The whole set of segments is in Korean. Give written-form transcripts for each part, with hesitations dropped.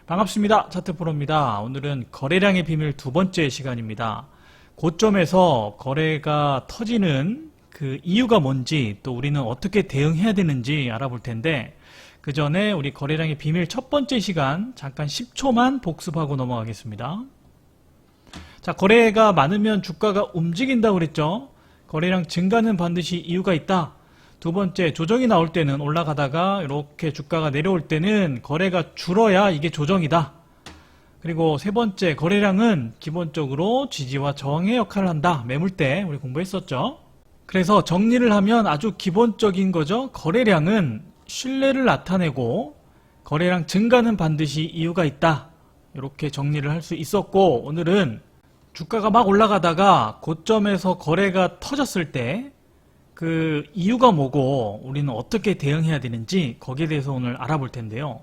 반갑습니다. 차트프로입니다. 오늘은 거래량의 비밀 두 번째 시간입니다. 고점에서 거래가 터지는 그 이유가 뭔지, 또 우리는 어떻게 대응해야 되는지 알아볼 텐데, 그 전에 우리 거래량의 비밀 첫 번째 시간 잠깐 10초만 복습하고 넘어가겠습니다. 자, 거래가 많으면 주가가 움직인다고 그랬죠. 거래량 증가는 반드시 이유가 있다. 두 번째, 조정이 나올 때는 올라가다가 이렇게 주가가 내려올 때는 거래가 줄어야 이게 조정이다. 그리고 세 번째, 거래량은 기본적으로 지지와 저항의 역할을 한다. 매물대 우리 공부했었죠. 그래서 정리를 하면 아주 기본적인 거죠. 거래량은 신뢰를 나타내고 거래량 증가는 반드시 이유가 있다. 이렇게 정리를 할 수 있었고, 오늘은 주가가 막 올라가다가 고점에서 거래가 터졌을 때 그 이유가 뭐고 우리는 어떻게 대응해야 되는지 거기에 대해서 오늘 알아볼 텐데요.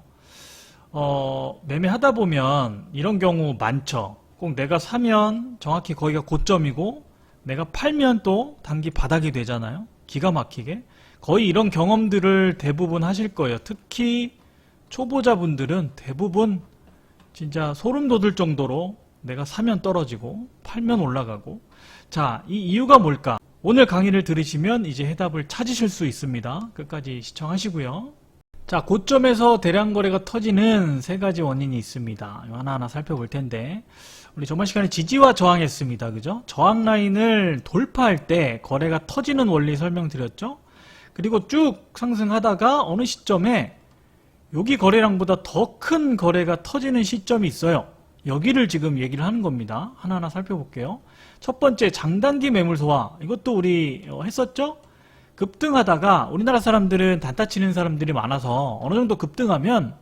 매매하다 보면 이런 경우 많죠. 꼭 내가 사면 정확히 거기가 고점이고 내가 팔면 또 단기 바닥이 되잖아요. 기가 막히게. 거의 이런 경험들을 대부분 하실 거예요. 특히 초보자분들은 대부분 진짜 소름 돋을 정도로 내가 사면 떨어지고 팔면 올라가고. 자, 이 이유가 뭘까? 오늘 강의를 들으시면 이제 해답을 찾으실 수 있습니다. 끝까지 시청하시고요. 자, 고점에서 대량 거래가 터지는 세 가지 원인이 있습니다. 하나하나 살펴볼 텐데, 우리 저번 시간에 지지와 저항했습니다. 그죠? 저항 라인을 돌파할 때 거래가 터지는 원리 설명드렸죠? 그리고 쭉 상승하다가 어느 시점에 여기 거래량보다 더 큰 거래가 터지는 시점이 있어요. 여기를 지금 얘기를 하는 겁니다. 하나하나 살펴볼게요. 첫 번째, 장단기 매물 소화. 이것도 우리 했었죠? 급등하다가 우리나라 사람들은 단타 치는 사람들이 많아서 어느 정도 급등하면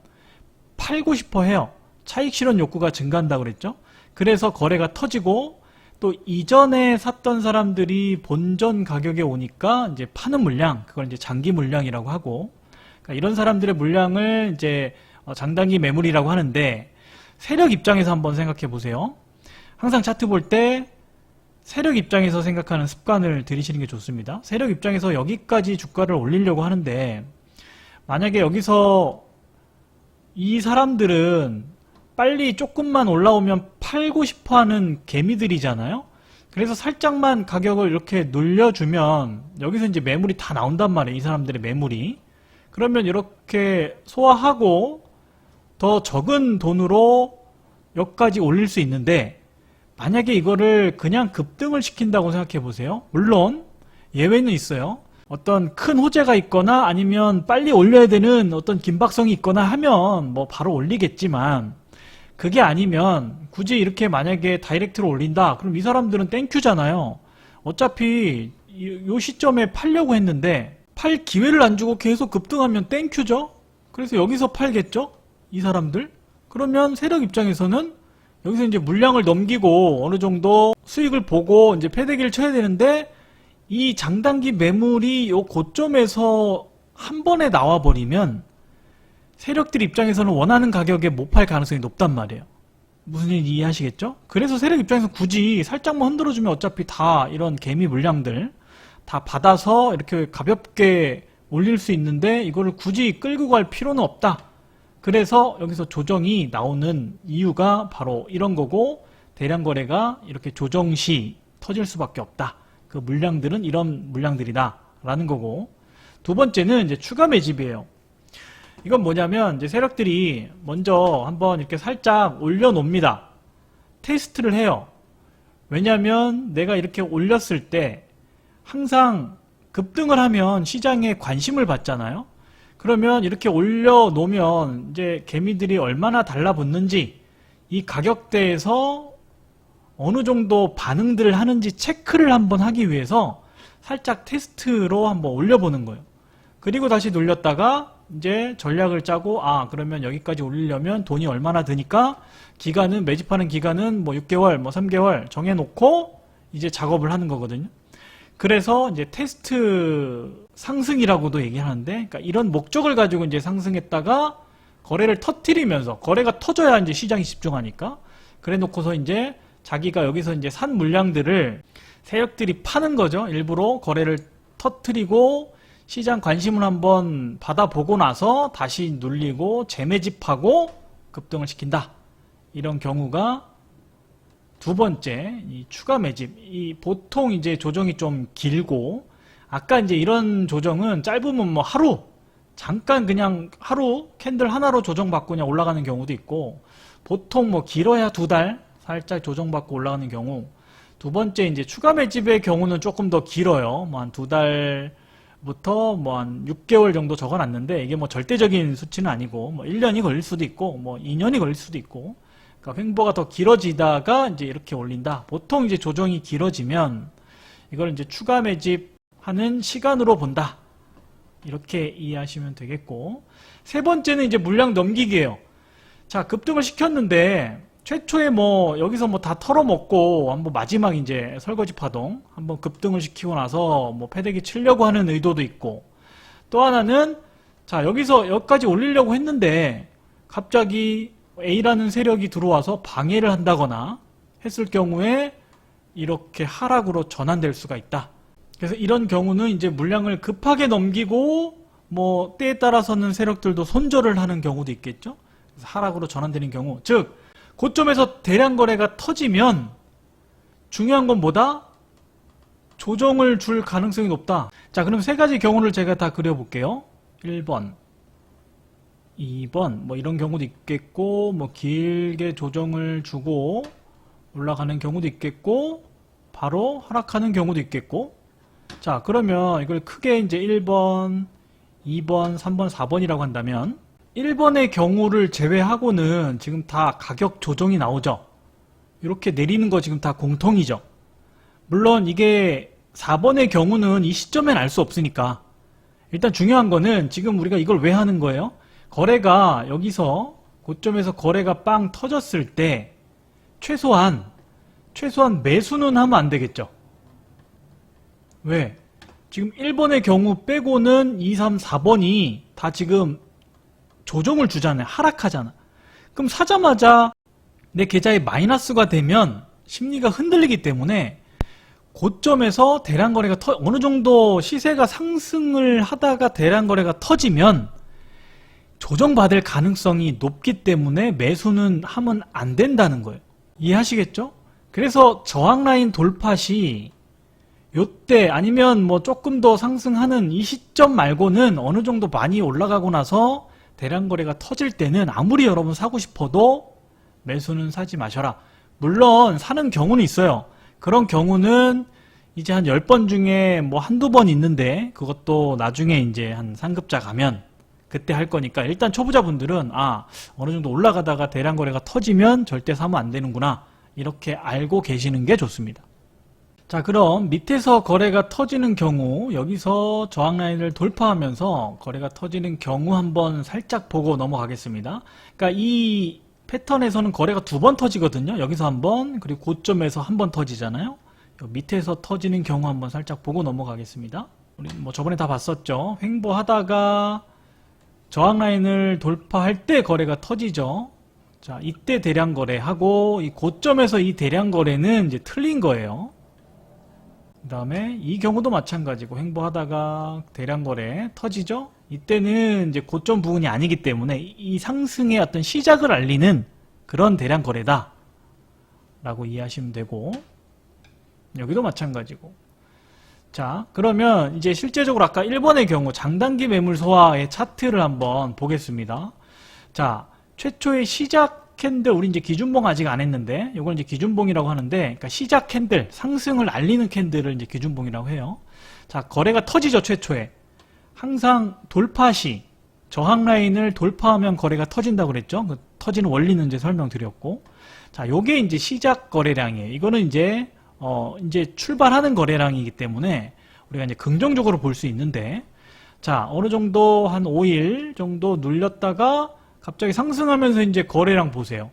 팔고 싶어 해요. 차익 실현 욕구가 증가한다고 그랬죠? 그래서 거래가 터지고, 또 이전에 샀던 사람들이 본전 가격에 오니까 이제 파는 물량, 그걸 이제 장기 물량이라고 하고, 그러니까 이런 사람들의 물량을 이제 장단기 매물이라고 하는데, 세력 입장에서 한번 생각해 보세요. 항상 차트 볼 때 세력 입장에서 생각하는 습관을 들이시는 게 좋습니다. 세력 입장에서 여기까지 주가를 올리려고 하는데, 만약에 여기서 이 사람들은 빨리 조금만 올라오면 팔고 싶어 하는 개미들이잖아요. 그래서 살짝만 가격을 이렇게 눌려주면 여기서 이제 매물이 다 나온단 말이에요. 이 사람들의 매물이. 그러면 이렇게 소화하고 더 적은 돈으로 여기까지 올릴 수 있는데, 만약에 이거를 그냥 급등을 시킨다고 생각해 보세요. 물론 예외는 있어요. 어떤 큰 호재가 있거나 아니면 빨리 올려야 되는 어떤 긴박성이 있거나 하면 뭐 바로 올리겠지만, 그게 아니면 굳이 이렇게 만약에 다이렉트로 올린다, 그럼 이 사람들은 땡큐잖아요. 어차피 이 시점에 팔려고 했는데 팔 기회를 안 주고 계속 급등하면 땡큐죠. 그래서 여기서 팔겠죠, 이 사람들. 그러면 세력 입장에서는 여기서 이제 물량을 넘기고 어느 정도 수익을 보고 이제 패대기를 쳐야 되는데, 이 장단기 매물이 요 고점에서 한 번에 나와버리면 세력들 입장에서는 원하는 가격에 못 팔 가능성이 높단 말이에요. 무슨 일인지 이해하시겠죠? 그래서 세력 입장에서 굳이 살짝만 흔들어주면 어차피 다 이런 개미 물량들 다 받아서 이렇게 가볍게 올릴 수 있는데, 이거를 굳이 끌고 갈 필요는 없다. 그래서 여기서 조정이 나오는 이유가 바로 이런 거고, 대량 거래가 이렇게 조정 시 터질 수밖에 없다. 그 물량들은 이런 물량들이다 라는 거고, 두 번째는 이제 추가 매집이에요. 이건 뭐냐면 이제 세력들이 먼저 한번 이렇게 살짝 올려놓습니다. 테스트를 해요. 왜냐하면 내가 이렇게 올렸을 때 항상 급등을 하면 시장에 관심을 받잖아요. 그러면 이렇게 올려놓으면 이제 개미들이 얼마나 달라붙는지, 이 가격대에서 어느 정도 반응들을 하는지 체크를 한번 하기 위해서 살짝 테스트로 한번 올려보는 거예요. 그리고 다시 눌렸다가 이제 전략을 짜고, 그러면 여기까지 올리려면 돈이 얼마나 드니까 기간은, 매집하는 기간은 뭐 6개월, 뭐 3개월 정해놓고 이제 작업을 하는 거거든요. 그래서 이제 테스트 상승이라고도 얘기하는데, 그러니까 이런 목적을 가지고 이제 상승했다가 거래를 터뜨리면서, 거래가 터져야 이제 시장이 집중하니까, 그래 놓고서 이제 자기가 여기서 이제 산 물량들을 세력들이 파는 거죠. 일부러 거래를 터뜨리고 시장 관심을 한번 받아보고 나서 다시 눌리고 재매집하고 급등을 시킨다. 이런 경우가 두 번째, 이 추가 매집. 이 보통 이제 조정이 좀 길고, 아까 이제 이런 조정은 짧으면 뭐 하루, 잠깐 그냥 하루 캔들 하나로 조정받고 그냥 올라가는 경우도 있고, 보통 뭐 길어야 두 달 살짝 조정받고 올라가는 경우. 두 번째 이제 추가 매집의 경우는 조금 더 길어요. 뭐 한 두 달부터 뭐 한 6개월 정도 적어놨는데, 이게 뭐 절대적인 수치는 아니고, 뭐 1년이 걸릴 수도 있고, 뭐 2년이 걸릴 수도 있고, 그러니까 횡보가 더 길어지다가 이제 이렇게 올린다. 보통 이제 조정이 길어지면 이걸 이제 추가 매집하는 시간으로 본다. 이렇게 이해하시면 되겠고, 세 번째는 이제 물량 넘기기예요. 자, 급등을 시켰는데 최초에 뭐 여기서 뭐 다 털어먹고 한번 마지막 이제 설거지 파동 한번 급등을 시키고 나서 뭐 패대기 치려고 하는 의도도 있고, 또 하나는 자, 여기서 여기까지 올리려고 했는데 갑자기 A라는 세력이 들어와서 방해를 한다거나 했을 경우에 이렇게 하락으로 전환될 수가 있다. 그래서 이런 경우는 이제 물량을 급하게 넘기고 뭐 때에 따라서는 세력들도 손절을 하는 경우도 있겠죠. 그래서 하락으로 전환되는 경우, 즉 고점에서 대량 거래가 터지면 중요한 건 뭐다? 조정을 줄 가능성이 높다. 자, 그럼 세 가지 경우를 제가 다 그려볼게요. 1번, 2번, 뭐 이런 경우도 있겠고, 뭐 길게 조정을 주고 올라가는 경우도 있겠고, 바로 하락하는 경우도 있겠고. 자, 그러면 이걸 크게 이제 1번, 2번, 3번, 4번이라고 한다면 1번의 경우를 제외하고는 지금 다 가격 조정이 나오죠. 이렇게 내리는 거 지금 다 공통이죠. 물론 이게 4번의 경우는 이 시점엔 알 수 없으니까, 일단 중요한 거는 지금 우리가 이걸 왜 하는 거예요? 거래가 여기서 고점에서 거래가 빵 터졌을 때 최소한 매수는 하면 안 되겠죠. 왜? 지금 1번의 경우 빼고는 2, 3, 4번이 다 지금 조정을 주잖아요. 하락하잖아. 그럼 사자마자 내 계좌에 마이너스가 되면 심리가 흔들리기 때문에 고점에서 대량 거래가 어느 정도 시세가 상승을 하다가 대량 거래가 터지면 조정받을 가능성이 높기 때문에 매수는 하면 안 된다는 거예요. 이해하시겠죠? 그래서 저항 라인 돌파 시 요때 아니면 뭐 조금 더 상승하는 이 시점 말고는 어느 정도 많이 올라가고 나서 대량 거래가 터질 때는 아무리 여러분 사고 싶어도 매수는 사지 마셔라. 물론 사는 경우는 있어요. 그런 경우는 이제 한 10번 중에 뭐 한두 번 있는데, 그것도 나중에 이제 한 상급자 가면 그때 할 거니까, 일단 초보자분들은 어느 정도 올라가다가 대량 거래가 터지면 절대 사면 안 되는구나, 이렇게 알고 계시는 게 좋습니다. 자, 그럼 밑에서 거래가 터지는 경우, 여기서 저항 라인을 돌파하면서 거래가 터지는 경우 한번 살짝 보고 넘어가겠습니다. 그러니까 이 패턴에서는 거래가 두 번 터지거든요. 여기서 한 번, 그리고 고점에서 한 번 터지잖아요. 밑에서 터지는 경우 한번 살짝 보고 넘어가겠습니다. 우리 뭐 저번에 다 봤었죠. 횡보하다가 저항 라인을 돌파할 때 거래가 터지죠. 자, 이때 대량 거래하고 이 고점에서 이 대량 거래는 이제 틀린 거예요. 그 다음에 이 경우도 마찬가지고 횡보하다가 대량 거래 터지죠. 이때는 이제 고점 부분이 아니기 때문에 이 상승의 어떤 시작을 알리는 그런 대량 거래다 라고 이해하시면 되고, 여기도 마찬가지고. 자, 그러면 이제 실제적으로 아까 1번의 경우 장단기 매물 소화의 차트를 한번 보겠습니다. 자, 최초의 시작 캔들, 우리 이제 기준봉 아직 안 했는데 이걸 이제 기준봉이라고 하는데, 그러니까 시작 캔들, 상승을 알리는 캔들을 이제 기준봉이라고 해요. 자, 거래가 터지죠. 최초에 항상 돌파 시 저항 라인을 돌파하면 거래가 터진다고 그랬죠. 그 터지는 원리는 이제 설명드렸고, 자, 요게 이제 시작 거래량이에요. 이거는 이제 출발하는 거래량이기 때문에 우리가 이제 긍정적으로 볼 수 있는데, 자, 어느 정도 한 5일 정도 눌렸다가 갑자기 상승하면서 이제 거래량 보세요.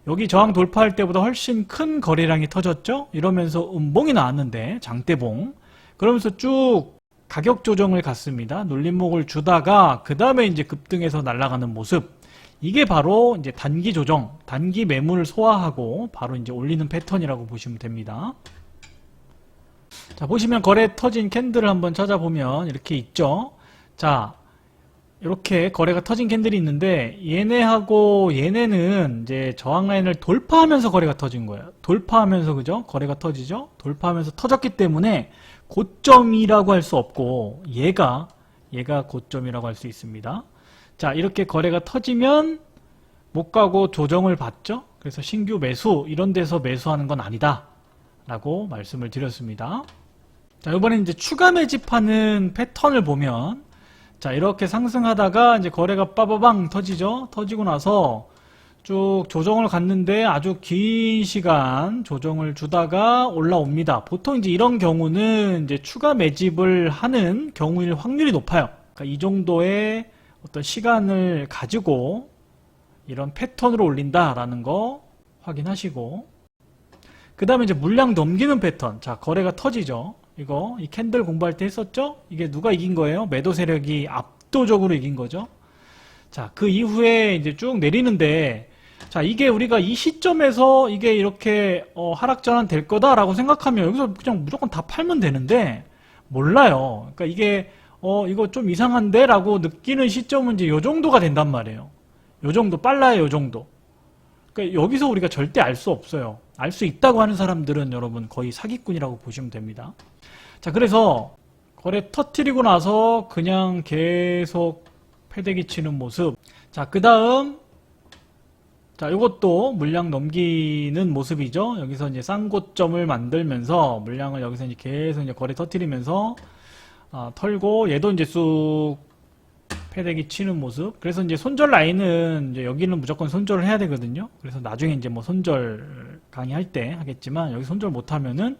여기 저항 돌파할 때보다 훨씬 큰 거래량이 터졌죠? 이러면서 음봉이 나왔는데, 장대봉. 그러면서 쭉 가격 조정을 갔습니다. 눌림목을 주다가 그 다음에 이제 급등해서 날아가는 모습. 이게 바로 이제 단기 조정, 단기 매물을 소화하고 바로 이제 올리는 패턴이라고 보시면 됩니다. 자, 보시면 거래 터진 캔들을 한번 찾아보면 이렇게 있죠. 자, 이렇게 거래가 터진 캔들이 있는데 얘네하고 얘네는 이제 저항 라인을 돌파하면서 거래가 터진 거예요. 돌파하면서 그죠? 거래가 터지죠? 돌파하면서 터졌기 때문에 고점이라고 할 수 없고 얘가 고점이라고 할 수 있습니다. 자, 이렇게 거래가 터지면 못 가고 조정을 받죠? 그래서 신규 매수 이런 데서 매수하는 건 아니다 라고 말씀을 드렸습니다. 자, 이번엔 이제 추가 매집하는 패턴을 보면 자, 이렇게 상승하다가 이제 거래가 빠바방 터지죠? 터지고 나서 쭉 조정을 갔는데 아주 긴 시간 조정을 주다가 올라옵니다. 보통 이제 이런 경우는 이제 추가 매집을 하는 경우일 확률이 높아요. 그러니까 이 정도의 어떤 시간을 가지고 이런 패턴으로 올린다라는 거 확인하시고, 그 다음에 이제 물량 넘기는 패턴. 자, 거래가 터지죠? 이 캔들 공부할 때 했었죠? 이게 누가 이긴 거예요? 매도 세력이 압도적으로 이긴 거죠? 자, 그 이후에 이제 쭉 내리는데, 자, 이게 우리가 이 시점에서 이게 이렇게 하락 전환 될 거다라고 생각하면 여기서 그냥 무조건 다 팔면 되는데, 몰라요. 그러니까 이게 이거 좀 이상한데? 라고 느끼는 시점은 이제 요 정도가 된단 말이에요. 요 정도, 빨라요, 요 정도. 그러니까 여기서 우리가 절대 알 수 없어요. 알 수 있다고 하는 사람들은 여러분 거의 사기꾼이라고 보시면 됩니다. 자, 그래서 거래 터뜨리고 나서 그냥 계속 패대기 치는 모습. 자, 그 다음, 자, 요것도 물량 넘기는 모습이죠. 여기서 이제 쌍고점을 만들면서 물량을 여기서 이제 계속 이제 거래 터뜨리면서 털고 얘도 이제 쑥 패대기 치는 모습. 그래서 이제 손절 라인은 이제 여기는 무조건 손절을 해야 되거든요. 그래서 나중에 이제 뭐 손절 강의할 때 하겠지만 여기 손절 못하면은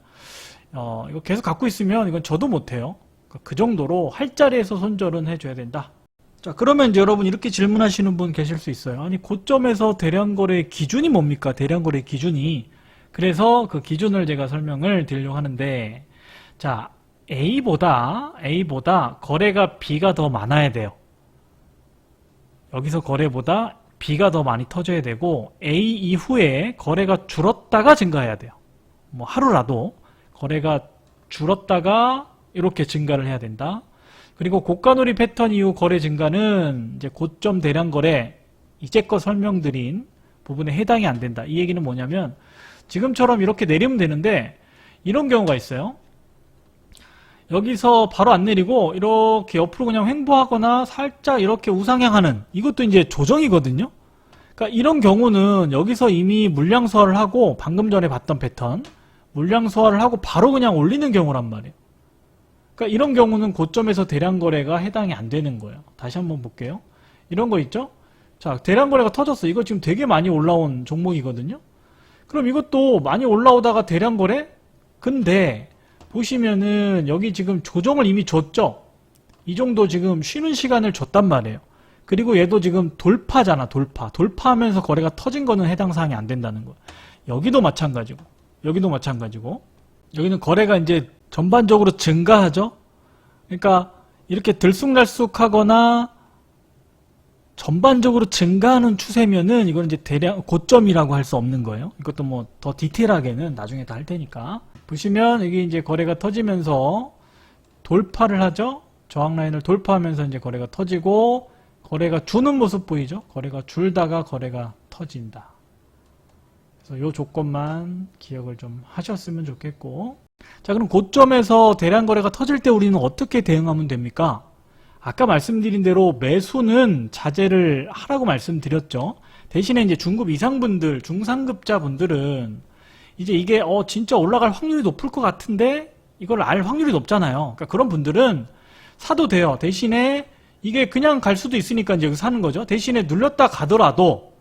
이거 계속 갖고 있으면 이건 저도 못해요. 그 정도로 할 자리에서 손절은 해줘야 된다. 자, 그러면 이제 여러분 이렇게 질문하시는 분 계실 수 있어요. 아니, 고점에서 대량거래 기준이 뭡니까? 대량거래 기준이. 그래서 그 기준을 제가 설명을 드리려고 하는데, 자, A보다 거래가 B가 더 많아야 돼요. 여기서 거래보다 B가 더 많이 터져야 되고, A 이후에 거래가 줄었다가 증가해야 돼요. 뭐 하루라도 거래가 줄었다가 이렇게 증가를 해야 된다. 그리고 고가놀이 패턴 이후 거래 증가는 이제 고점 대량 거래, 이제껏 설명드린 부분에 해당이 안 된다. 이 얘기는 뭐냐면 지금처럼 이렇게 내리면 되는데 이런 경우가 있어요. 여기서 바로 안 내리고 이렇게 옆으로 그냥 횡보하거나 살짝 이렇게 우상향하는, 이것도 이제 조정이거든요. 그러니까 이런 경우는 여기서 이미 물량 소화를 하고, 방금 전에 봤던 패턴 물량 소화를 하고 바로 그냥 올리는 경우란 말이에요. 그러니까 이런 경우는 고점에서 대량 거래가 해당이 안 되는 거예요. 다시 한번 볼게요. 이런 거 있죠? 자, 대량 거래가 터졌어. 이거 지금 되게 많이 올라온 종목이거든요. 그럼 이것도 많이 올라오다가 대량 거래? 근데 보시면은 여기 지금 조정을 이미 줬죠? 이 정도 지금 쉬는 시간을 줬단 말이에요. 그리고 얘도 지금 돌파잖아, 돌파하면서 거래가 터진 거는 해당 사항이 안 된다는 거예요. 여기도 마찬가지고, 여기는 거래가 이제 전반적으로 증가하죠? 그러니까 이렇게 들쑥날쑥하거나 전반적으로 증가하는 추세면은 이건 이제 대량 고점이라고 할 수 없는 거예요. 이것도 뭐 더 디테일하게는 나중에 다 할 테니까. 보시면 이게 이제 거래가 터지면서 돌파를 하죠? 저항 라인을 돌파하면서 이제 거래가 터지고, 거래가 주는 모습 보이죠? 거래가 줄다가 거래가 터진다. 그래서 요 조건만 기억을 좀 하셨으면 좋겠고. 자, 그럼 고점에서 대량 거래가 터질 때 우리는 어떻게 대응하면 됩니까? 아까 말씀드린 대로 매수는 자제를 하라고 말씀드렸죠. 대신에 이제 중급 이상분들, 중상급자분들은 이제 이게 진짜 올라갈 확률이 높을 것 같은데 이걸 알 확률이 높잖아요. 그러니까 그런 분들은 사도 돼요. 대신에 이게 그냥 갈 수도 있으니까 이제 사는 거죠. 대신에 눌렸다 가더라도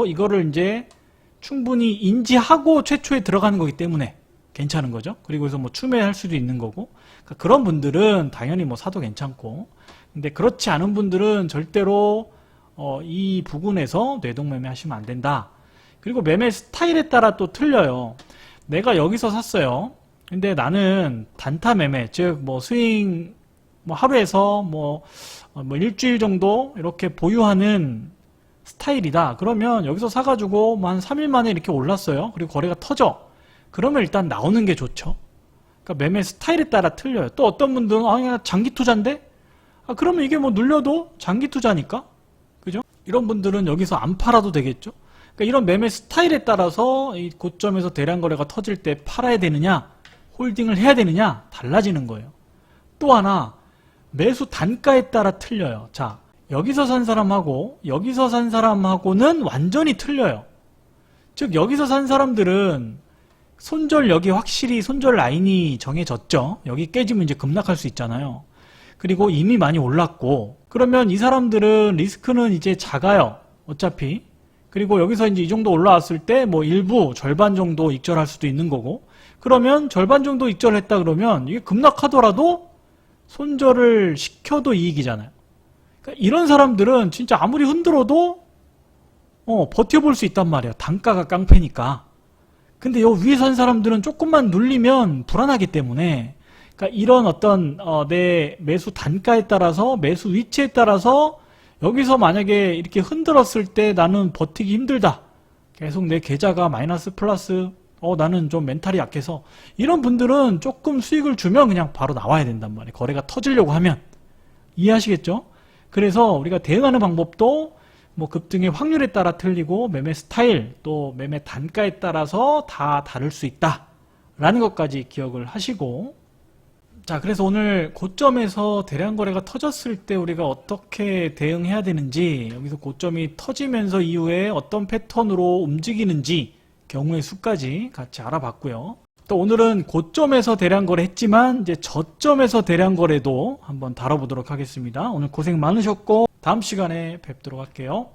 이거를 이제 충분히 인지하고 최초에 들어가는 거기 때문에 괜찮은 거죠. 그리고 그래서 뭐 추매할 수도 있는 거고. 그러니까 그런 분들은 당연히 뭐 사도 괜찮고. 근데 그렇지 않은 분들은 절대로 이 부분에서 뇌동매매 하시면 안 된다. 그리고 매매 스타일에 따라 또 틀려요. 내가 여기서 샀어요. 근데 나는 단타 매매, 즉 뭐 스윙 뭐 하루에서 뭐 일주일 정도 이렇게 보유하는 스타일이다. 그러면 여기서 사가지고 뭐 한 3일 만에 이렇게 올랐어요. 그리고 거래가 터져. 그러면 일단 나오는 게 좋죠. 그러니까 매매 스타일에 따라 틀려요. 또 어떤 분들은 그냥 장기 투자인데 그러면 이게 뭐 눌려도 장기 투자니까. 그죠? 이런 분들은 여기서 안 팔아도 되겠죠? 그러니까 이런 매매 스타일에 따라서 이 고점에서 대량 거래가 터질 때 팔아야 되느냐, 홀딩을 해야 되느냐, 달라지는 거예요. 또 하나, 매수 단가에 따라 틀려요. 자, 여기서 산 사람하고 여기서 산 사람하고는 완전히 틀려요. 즉, 여기서 산 사람들은 손절, 여기 확실히 손절 라인이 정해졌죠. 여기 깨지면 이제 급락할 수 있잖아요. 그리고 이미 많이 올랐고, 그러면 이 사람들은 리스크는 이제 작아요. 어차피. 그리고 여기서 이제 이 정도 올라왔을 때 뭐 일부 절반 정도 익절할 수도 있는 거고, 그러면 절반 정도 익절했다 그러면 이게 급락하더라도 손절을 시켜도 이익이잖아요. 그러니까 이런 사람들은 진짜 아무리 흔들어도 버텨볼 수 있단 말이에요. 단가가 깡패니까. 근데 요 위에 산 사람들은 조금만 눌리면 불안하기 때문에, 그러니까 이런 어떤 내 매수 단가에 따라서, 매수 위치에 따라서 여기서 만약에 이렇게 흔들었을 때 나는 버티기 힘들다, 계속 내 계좌가 마이너스 플러스, 나는 좀 멘탈이 약해서, 이런 분들은 조금 수익을 주면 그냥 바로 나와야 된단 말이에요. 거래가 터지려고 하면. 이해하시겠죠? 그래서 우리가 대응하는 방법도 뭐 급등의 확률에 따라 틀리고, 매매 스타일 또 매매 단가에 따라서 다 다를 수 있다 라는 것까지 기억을 하시고, 자, 그래서 오늘 고점에서 대량 거래가 터졌을 때 우리가 어떻게 대응해야 되는지, 여기서 고점이 터지면서 이후에 어떤 패턴으로 움직이는지 경우의 수까지 같이 알아봤고요. 또 오늘은 고점에서 대량 거래 했지만 이제 저점에서 대량 거래도 한번 다뤄보도록 하겠습니다. 오늘 고생 많으셨고 다음 시간에 뵙도록 할게요.